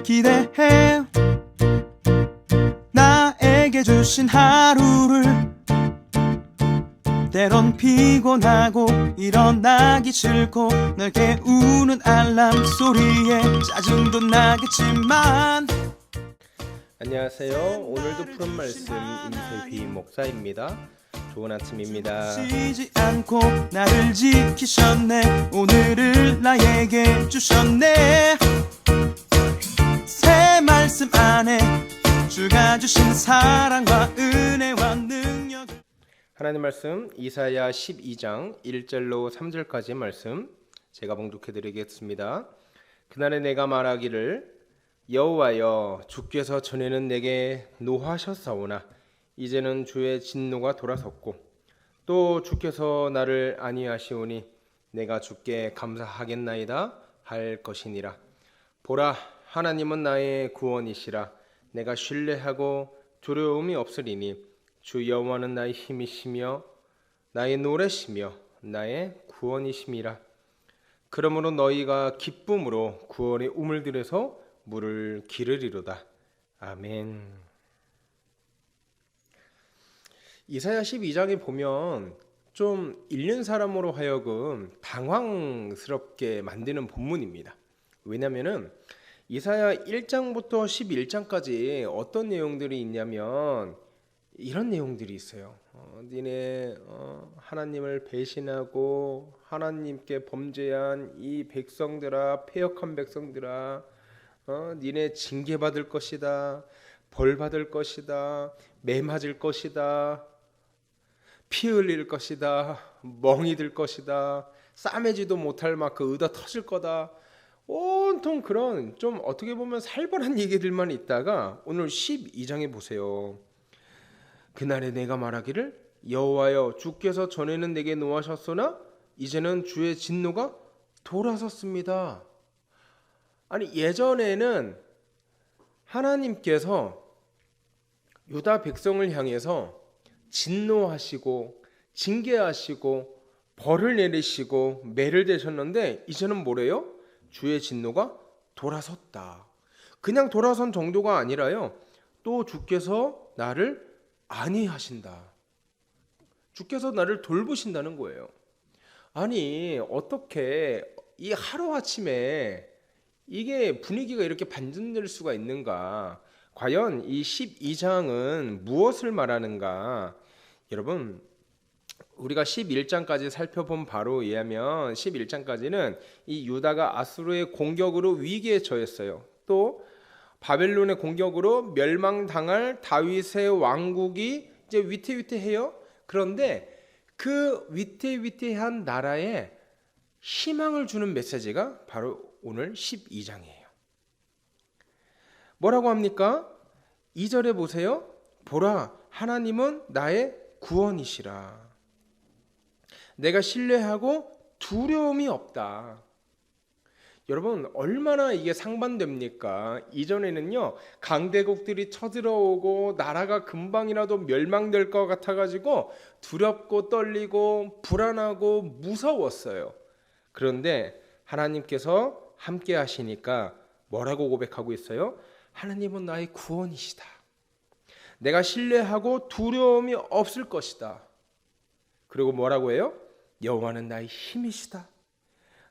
기대해. 나에게 주신 하루를 때론 피곤하고 일어나기 싫고 널 깨우는 알람 소리에 짜증도 나겠지만 안녕하세요. 오늘도 푸른 말씀 임세휘 목사입니다. 좋은 아침입니다. 쉬지 않고 나를 지키셨네. 오늘을 나에게 주셨네. 새 말씀 안에 주가 주신 사랑과 은혜와 능력. 하나님 말씀 이사야 12장 1절로 3절까지 말씀 제가 봉독해 드리겠습니다. 그날에 내가 말하기를 여호와여 주께서 전에는 내게 노하셨사오나 이제는 주의 진노가 돌아섰고 또 주께서 나를 안위하시오니 내가 주께 감사하겠나이다 할 것이니라. 보라 하나님은 나의 구원이시라. 내가 신뢰하고 두려움이 없으리니 주 여호와는 나의 힘이시며 나의 노래시며 나의 구원이심이라. 그러므로 너희가 기쁨으로 구원의 우물들에서 물을 기르리로다. 아멘. 이사야 12장에 보면 좀 읽는 사람으로 하여금 당황스럽게 만드는 본문입니다. 왜냐하면 이사야 1장부터 11장까지 어떤 내용들이 있냐면 이런 내용들이 있어요. 니네 하나님을 배신하고 하나님께 범죄한 이 백성들아, 패역한 백성들아, 니네 징계받을 것이다, 벌 받을 것이다, 매 맞을 것이다, 피 흘릴 것이다, 멍이 들 것이다, 싸매지도 못할 만큼 의다 터질 거다. 온통 그런 좀 어떻게 보면 살벌한 얘기들만 있다가 오늘 12장에 보세요. 그날에 내가 말하기를 여호와여 주께서 전에는 내게 노하셨으나 이제는 주의 진노가 돌아섰습니다. 아니 예전에는 하나님께서 유다 백성을 향해서 진노하시고 징계하시고 벌을 내리시고 매를 대셨는데 이제는 뭐래요? 주의 진노가 돌아섰다. 그냥 돌아선 정도가 아니라요. 또 주께서 나를 안위하신다. 주께서 나를 돌보신다는 거예요. 아니 어떻게 이 하루아침에 이게 분위기가 이렇게 반전될 수가 있는가? 과연 이 12장은 무엇을 말하는가? 여러분 우리가 11장까지 살펴본 바로 이해하면 11장까지는 이 유다가 아수르의 공격으로 위기에 처했어요. 또 바벨론의 공격으로 멸망당할 다윗의 왕국이 이제 위태위태해요. 그런데 그 위태위태한 나라에 희망을 주는 메시지가 바로 오늘 12장이에요. 뭐라고 합니까? 2절에 보세요. 보라 하나님은 나의 구원이시라. 내가 신뢰하고 두려움이 없다. 여러분 얼마나 이게 상반됩니까? 이전에는요 강대국들이 쳐들어오고 나라가 금방이라도 멸망될 것 같아가지고 두렵고 떨리고 불안하고 무서웠어요. 그런데 하나님께서 함께 하시니까 뭐라고 고백하고 있어요? 하나님은 나의 구원이시다. 내가 신뢰하고 두려움이 없을 것이다. 그리고 뭐라고 해요? 여호와는 나의 힘이시다.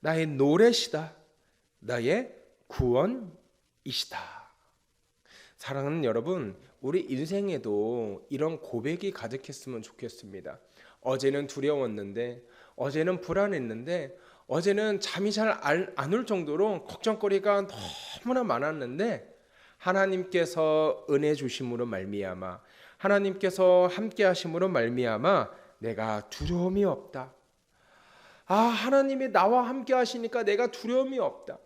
나의 노래시다. 나의 구원이시다. 사랑하는 여러분, 우리 인생에도 이런 고백이 가득했으면 좋겠습니다. 어제는 두려웠는데, 어제는 불안했는데, 어제는 잠이 잘 안 올 정도로 걱정거리가 너무나 많았는데 하나님께서 은혜 주심으로 말미암아, 하나님께서 함께 하심으로 말미암아 내가 두려움이 없다. 아, 하나님이 나와 함께 하시니까 내가 두려움이 없다.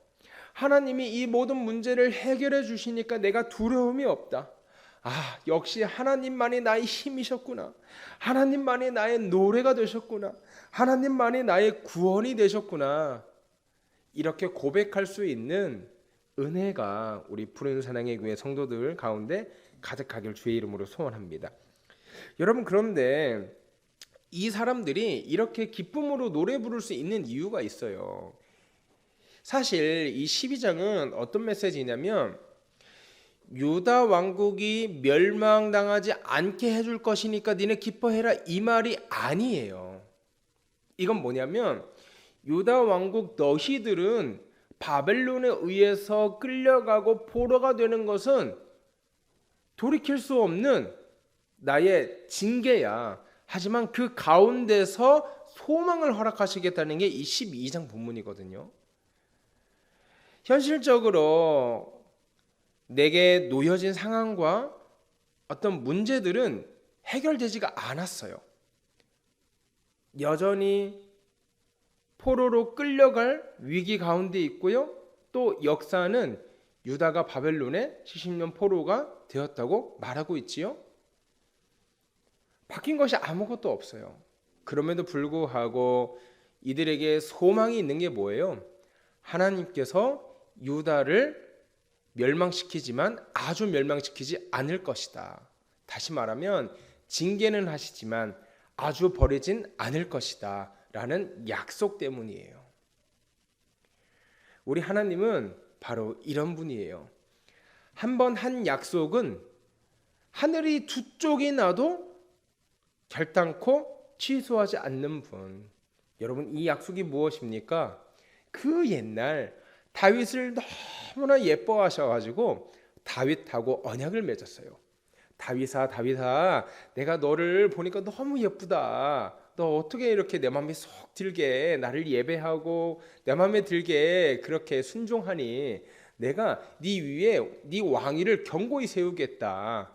하나님이 이 모든 문제를 해결해 주시니까 내가 두려움이 없다. 아, 역시 하나님만이 나의 힘이셨구나. 하나님만이 나의 노래가 되셨구나. 하나님만이 나의 구원이 되셨구나. 이렇게 고백할 수 있는 은혜가 우리 푸른 사랑의 교회 성도들 가운데 가득하길 주의 이름으로 소원합니다. 여러분, 그런데 이 사람들이 이렇게 기쁨으로 노래 부를 수 있는 이유가 있어요. 사실 이 12장은 어떤 메시지냐면 유다 왕국이 멸망당하지 않게 해줄 것이니까 니네 기뻐해라, 이 말이 아니에요. 이건 뭐냐면 유다 왕국 너희들은 바벨론에 의해서 끌려가고 포로가 되는 것은 돌이킬 수 없는 나의 징계야. 하지만 그 가운데서 소망을 허락하시겠다는 게 이 12장 본문이거든요. 현실적으로 내게 놓여진 상황과 어떤 문제들은 해결되지가 않았어요. 여전히 포로로 끌려갈 위기 가운데 있고요. 또 역사는 유다가 바벨론의 70년 포로가 되었다고 말하고 있지요. 바뀐 것이 아무것도 없어요. 그럼에도 불구하고 이들에게 소망이 있는 게 뭐예요? 하나님께서 유다를 멸망시키지만 아주 멸망시키지 않을 것이다. 다시 말하면 징계는 하시지만 아주 버리진 않을 것이다 라는 약속 때문이에요. 우리 하나님은 바로 이런 분이에요. 한번 한 약속은 하늘이 두 쪽이 나도 결단코 취소하지 않는 분. 여러분, 이 약속이 무엇입니까? 그 옛날 다윗을 너무나 예뻐하셔가지고 다윗하고 언약을 맺었어요. 다윗아, 내가 너를 보니까 너무 예쁘다. 너 어떻게 이렇게 내 마음에 쏙 들게 나를 예배하고 내 마음에 들게 그렇게 순종하니? 내가 네 위에 네 왕위를 견고히 세우겠다.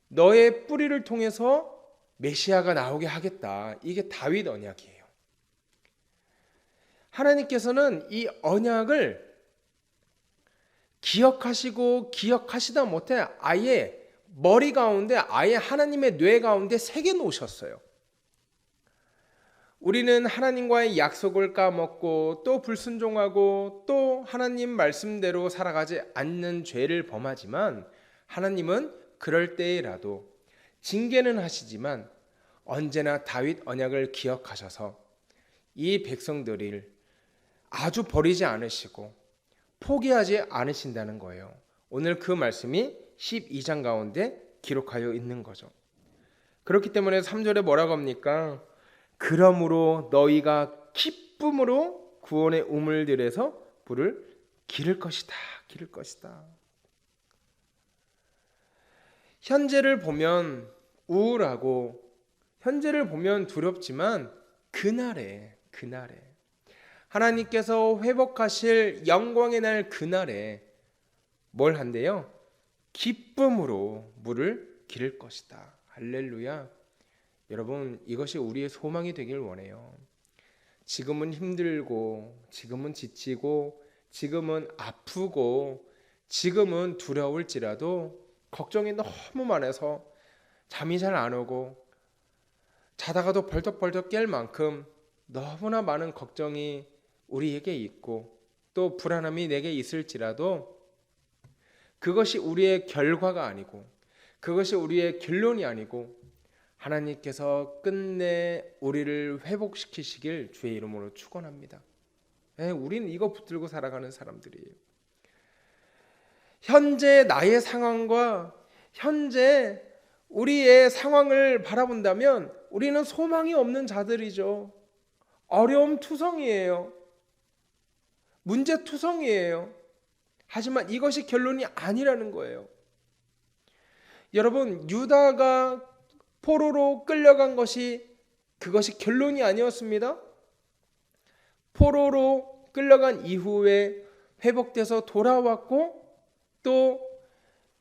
너의 뿌리를 통해서 메시아가 나오게 하겠다. 이게 다윗 언약이에요. 하나님께서는 이 언약을 기억하시고 기억하시다 못해 아예 머리 가운데, 아예 하나님의 뇌 가운데 새겨 놓으셨어요. 우리는 하나님과의 약속을 까먹고 또 불순종하고 또 하나님 말씀대로 살아가지 않는 죄를 범하지만 하나님은 그럴 때에라도 징계는 하시지만 언제나 다윗 언약을 기억하셔서 이 백성들을 아주 버리지 않으시고 포기하지 않으신다는 거예요. 오늘 그 말씀이 12장 가운데 기록하여 있는 거죠. 그렇기 때문에 3절에 뭐라고 합니까? 그러므로 너희가 기쁨으로 구원의 우물들에서 불을 기를 것이다. 기를 것이다. 현재를 보면 우울하고 현재를 보면 두렵지만 그날에 하나님께서 회복하실 영광의 날 그날에 뭘 한대요? 기쁨으로 물을 기를 것이다. 할렐루야. 여러분, 이것이 우리의 소망이 되길 원해요. 지금은 힘들고 지금은 지치고 지금은 아프고 지금은 두려울지라도 걱정이 너무 많아서 잠이 잘 안 오고 자다가도 벌떡벌떡 깰 만큼 너무나 많은 걱정이 우리에게 있고 또 불안함이 내게 있을지라도 그것이 우리의 결과가 아니고 그것이 우리의 결론이 아니고 하나님께서 끝내 우리를 회복시키시길 주의 이름으로 축원합니다. 우리는 이거 붙들고 살아가는 사람들이에요. 현재 나의 상황과 현재 우리의 상황을 바라본다면 우리는 소망이 없는 자들이죠. 어려움 투성이에요. 문제 투성이에요. 하지만 이것이 결론이 아니라는 거예요. 여러분, 유다가 포로로 끌려간 그것이 결론이 아니었습니다. 포로로 끌려간 이후에 회복돼서 돌아왔고 또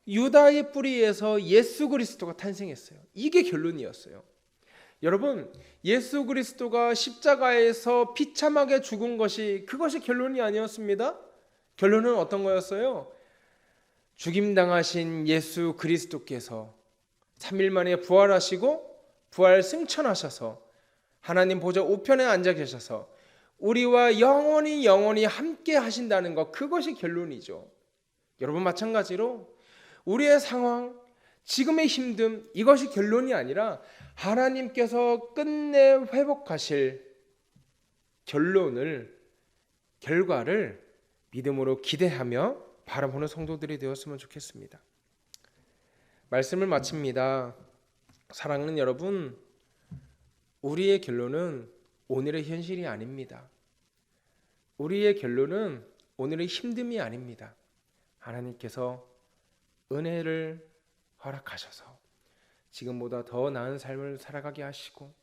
유다의 뿌리에서 예수 그리스도가 탄생했어요. 이게 결론이었어요. 여러분, 예수 그리스도가 십자가에서 비참하게 죽은 그것이 결론이 아니었습니다. 결론은 어떤 거였어요? 죽임당하신 예수 그리스도께서 3일 만에 부활하시고 부활 승천하셔서 하나님 보좌 우편에 앉아 계셔서 우리와 영원히 함께 하신다는 것, 그것이 결론이죠. 여러분, 마찬가지로 우리의 상황, 지금의 힘듦, 이것이 결론이 아니라 하나님께서 끝내 회복하실 결과를 믿음으로 기대하며 바라보는 성도들이 되었으면 좋겠습니다. 말씀을 마칩니다. 사랑하는 여러분, 우리의 결론은 오늘의 현실이 아닙니다. 우리의 결론은 오늘의 힘듦이 아닙니다. 하나님께서 은혜를 허락하셔서 지금보다 더 나은 삶을 살아가게 하시고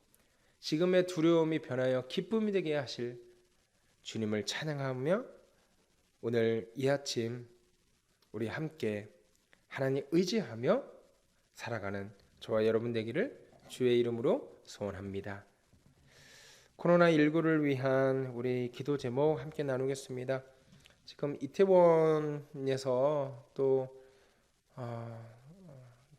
지금의 두려움이 변하여 기쁨이 되게 하실 주님을 찬양하며 오늘 이 아침 우리 함께 하나님 의지하며 살아가는 저와 여러분 되기를 주의 이름으로 소원합니다. 코로나19를 위한 우리 기도 제목 함께 나누겠습니다. 지금 이태원에서 또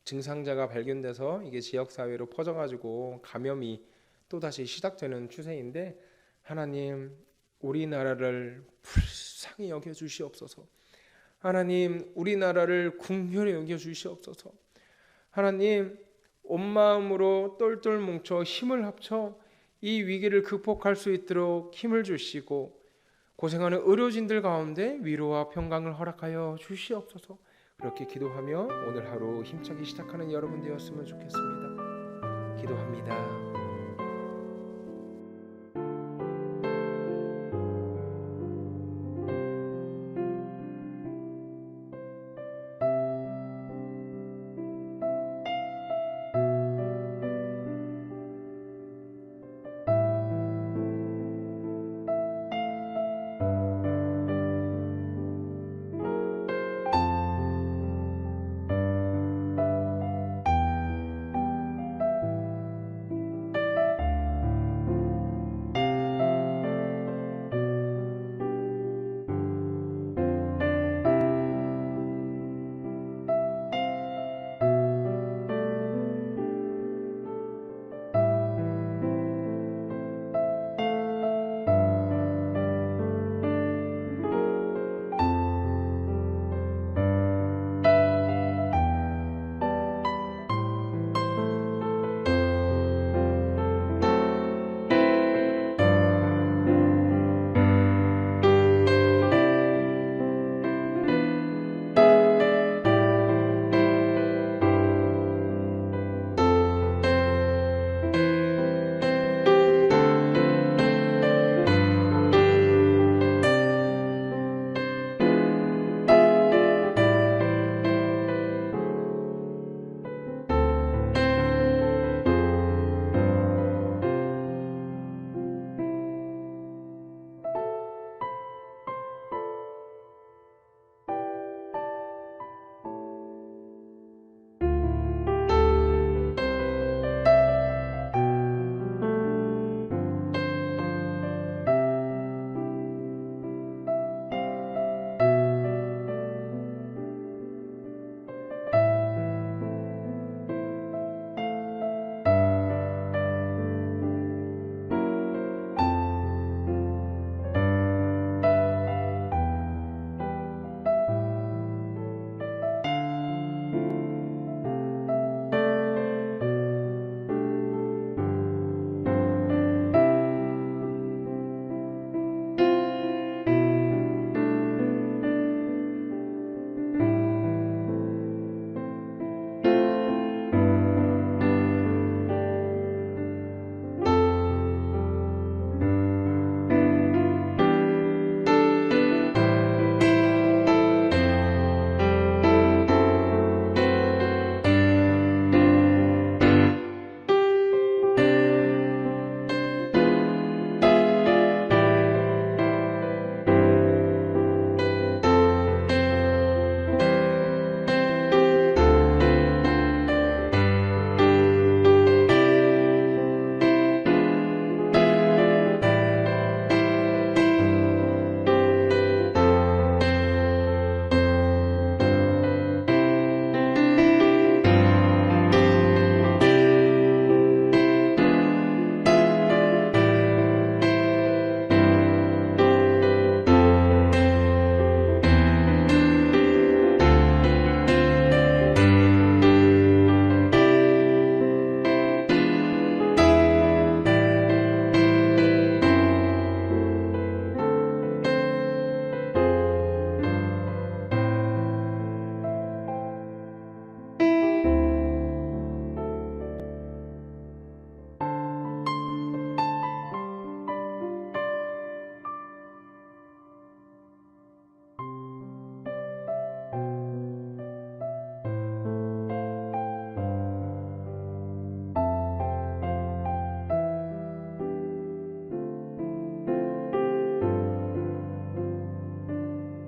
증상자가 발견돼서 이게 지역사회로 퍼져가지고 감염이 또다시 시작되는 추세인데 하나님 우리나라를 불쌍히 여겨주시옵소서. 하나님 우리나라를 긍휼히 여겨주시옵소서. 하나님 온 마음으로 똘똘 뭉쳐 힘을 합쳐 이 위기를 극복할 수 있도록 힘을 주시고 고생하는 의료진들 가운데 위로와 평강을 허락하여 주시옵소서. 그렇게 기도하며 오늘 하루 힘차게 시작하는 여러분 되었으면 좋겠습니다. 기도합니다.